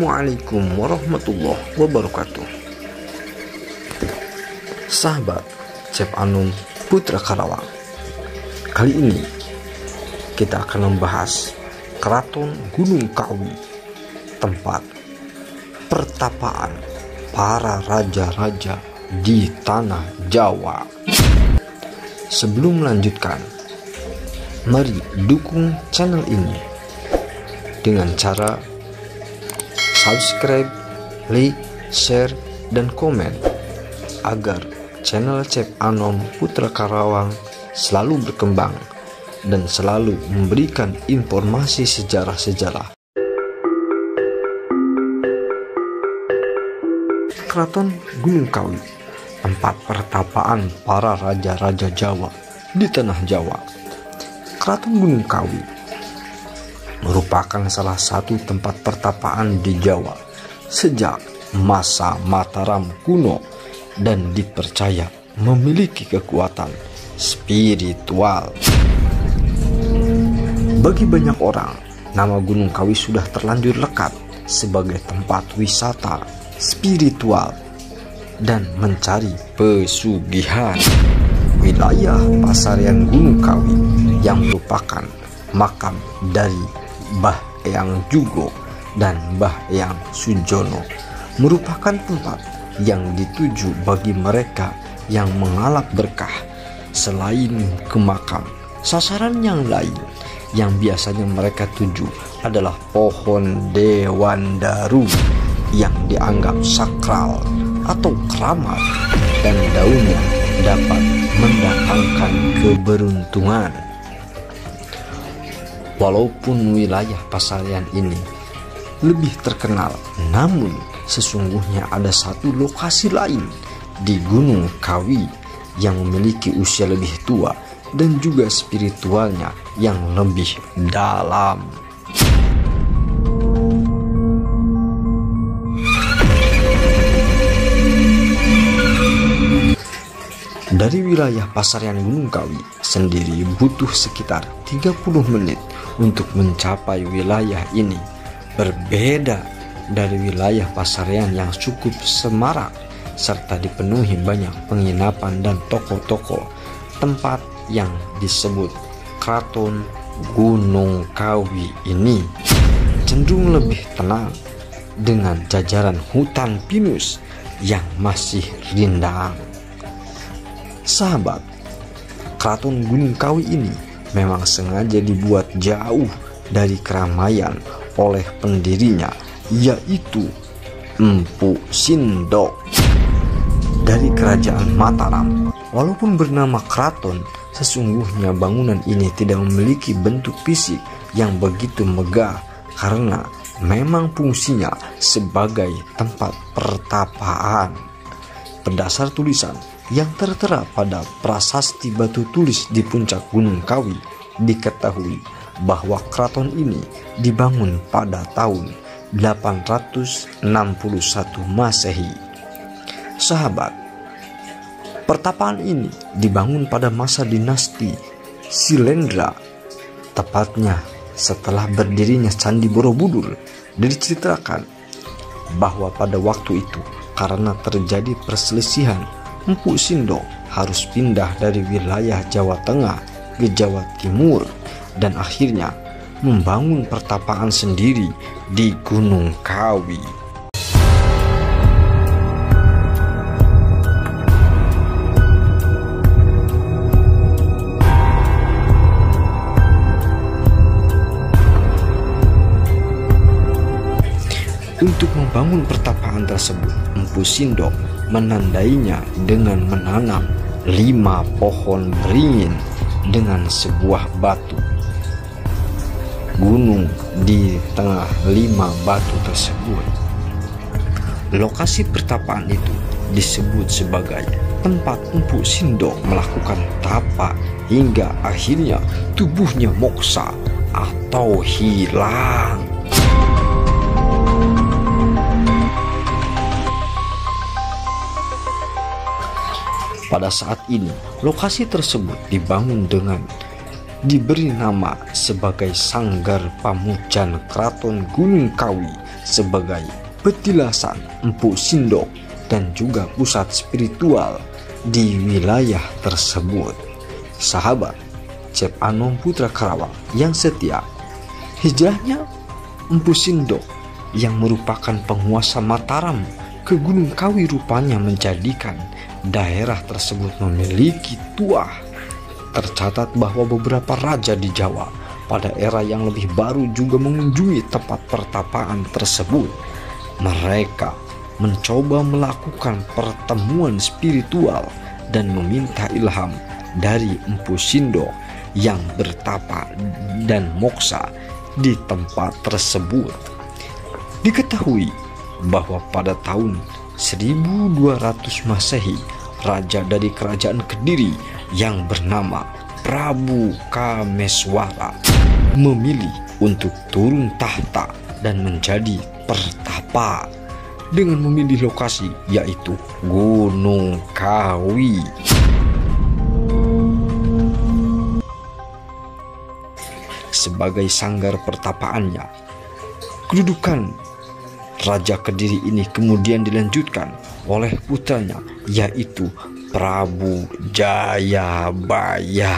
Assalamualaikum warahmatullahi wabarakatuh. Sahabat Cep Anom Putra Karawang, kali ini kita akan membahas Keraton Gunung Kawi, tempat pertapaan para raja-raja di tanah Jawa. Sebelum melanjutkan, mari dukung channel ini dengan cara subscribe, like, share, dan komen agar channel Cep Anom Putra Karawang selalu berkembang dan selalu memberikan informasi sejarah-sejarah. Keraton Gunung Kawi, tempat pertapaan para raja-raja Jawa di tanah Jawa. Keraton Gunung Kawi merupakan salah satu tempat pertapaan di Jawa sejak masa Mataram kuno dan dipercaya memiliki kekuatan spiritual. Bagi banyak orang, nama Gunung Kawi sudah terlanjur lekat sebagai tempat wisata spiritual dan mencari pesugihan. Wilayah Pasarian Gunung Kawi yang merupakan makam dari Mbah Eyang Jugo dan Mbah Eyang Sujono merupakan tempat yang dituju bagi mereka yang mengalap berkah. Selain ke makam, sasaran yang lain yang biasanya mereka tuju adalah pohon dewandaru yang dianggap sakral atau keramat, dan daunnya dapat mendatangkan keberuntungan. Walaupun wilayah Pasarian ini lebih terkenal, namun sesungguhnya ada satu lokasi lain di Gunung Kawi yang memiliki usia lebih tua dan juga spiritualnya yang lebih dalam. Dari wilayah Pasarian Gunung Kawi sendiri butuh sekitar 30 menit untuk mencapai wilayah ini. Berbeda dari wilayah Pasarian yang cukup semarak serta dipenuhi banyak penginapan dan toko-toko, tempat yang disebut Keraton Gunung Kawi ini cenderung lebih tenang dengan jajaran hutan pinus yang masih rindang. Sahabat, Keraton Gunung Kawi ini memang sengaja dibuat jauh dari keramaian oleh pendirinya, yaitu Empu Sindok dari Kerajaan Mataram. Walaupun bernama keraton, sesungguhnya bangunan ini tidak memiliki bentuk fisik yang begitu megah karena memang fungsinya sebagai tempat pertapaan. Berdasar tulisan yang tertera pada prasasti batu tulis di puncak Gunung Kawi, diketahui bahwa keraton ini dibangun pada tahun 861 Masehi. Sahabat, pertapaan ini dibangun pada masa dinasti Silendra, tepatnya setelah berdirinya Candi Borobudur. Diceritakan bahwa pada waktu itu karena terjadi perselisihan, Empu Sindok harus pindah dari wilayah Jawa Tengah ke Jawa Timur dan akhirnya membangun pertapaan sendiri di Gunung Kawi. Untuk membangun pertapaan tersebut, Empu Sindok menandainya dengan menanam 5 pohon beringin dengan sebuah batu gunung di tengah 5 batu tersebut. Lokasi pertapaan itu disebut sebagai tempat Empu Sindok melakukan tapa hingga akhirnya tubuhnya moksa atau hilang. Pada saat ini, lokasi tersebut dibangun dengan diberi nama sebagai Sanggar Pamujan Keraton Gunung Kawi sebagai petilasan Empu Sindok dan juga pusat spiritual di wilayah tersebut. Sahabat Cep Anom Putra Karawang yang setia, hijrahnya Empu Sindok yang merupakan penguasa Mataram ke Gunung Kawi rupanya menjadikan daerah tersebut memiliki tuah. Tercatat bahwa beberapa raja di Jawa pada era yang lebih baru juga mengunjungi tempat pertapaan tersebut. Mereka mencoba melakukan pertemuan spiritual dan meminta ilham dari Empu Sindok yang bertapa dan moksa di tempat tersebut. Diketahui bahwa pada tahun 1200 Masehi, raja dari kerajaan Kediri yang bernama Prabu Kameswara memilih untuk turun tahta dan menjadi pertapa dengan memilih lokasi yaitu Gunung Kawi. Sebagai sanggar pertapaannya, kedudukan Raja Kediri ini kemudian dilanjutkan oleh putranya yaitu Prabu Jayabaya.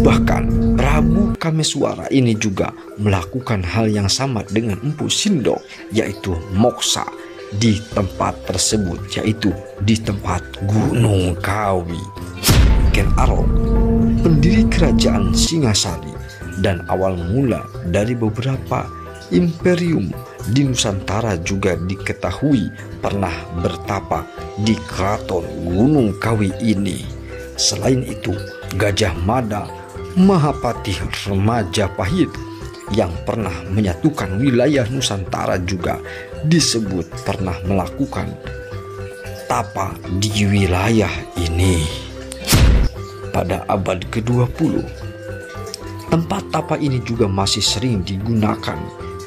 Bahkan Prabu Kameswara ini juga melakukan hal yang sama dengan Empu Sindok, yaitu moksa di tempat tersebut, yaitu di tempat Gunung Kawi. Ken Arok, pendiri kerajaan Singasari dan awal mula dari beberapa imperium di Nusantara, juga diketahui pernah bertapa di Keraton Gunung Kawi ini. Selain itu, Gajah Mada Mahapati Majapahit yang pernah menyatukan wilayah Nusantara juga disebut pernah melakukan tapa di wilayah ini. Pada abad ke-20, tempat tapa ini juga masih sering digunakan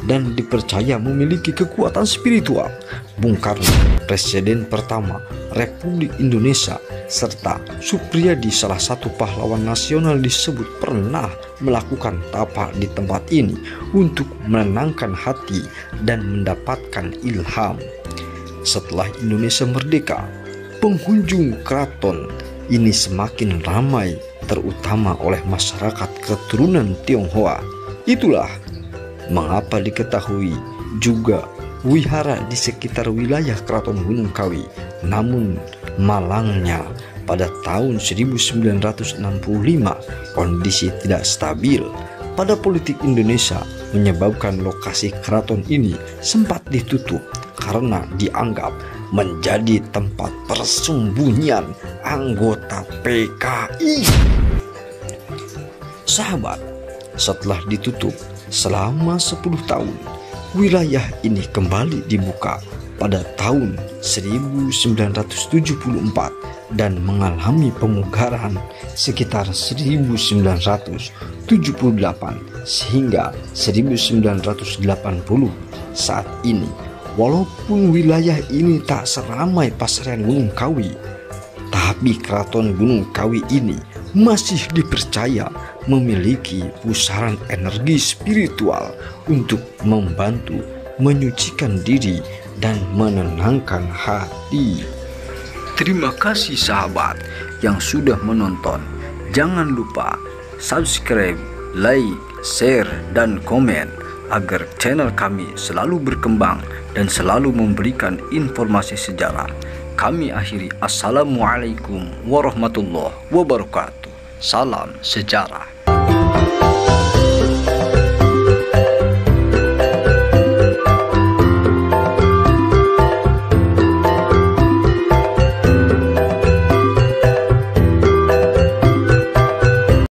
dan dipercaya memiliki kekuatan spiritual. Bung Karno, Presiden pertama Republik Indonesia, serta Supriyadi, salah satu pahlawan nasional, disebut pernah melakukan tapa di tempat ini untuk menenangkan hati dan mendapatkan ilham. Setelah Indonesia merdeka, pengunjung keraton ini semakin ramai, terutama oleh masyarakat keturunan Tionghoa. Itulah mengapa diketahui juga wihara di sekitar wilayah Keraton Gunung Kawi. Namun malangnya pada tahun 1965 kondisi tidak stabil pada politik Indonesia menyebabkan lokasi keraton ini sempat ditutup karena dianggap menjadi tempat persembunyian anggota PKI. Sahabat, setelah ditutup selama 10 tahun, wilayah ini kembali dibuka pada tahun 1974 dan mengalami pemugaran sekitar 1978 sehingga 1980. Saat ini, walaupun wilayah ini tak seramai Pasarian Gunung Kawi, tapi Keraton Gunung Kawi ini masih dipercaya memiliki pusaran energi spiritual untuk membantu menyucikan diri dan menenangkan hati. Terima kasih sahabat yang sudah menonton. Jangan lupa subscribe, like, share, dan komen agar channel kami selalu berkembang dan selalu memberikan informasi sejarah. Kami akhiri, assalamualaikum warahmatullahi wabarakatuh. Salam sejarah.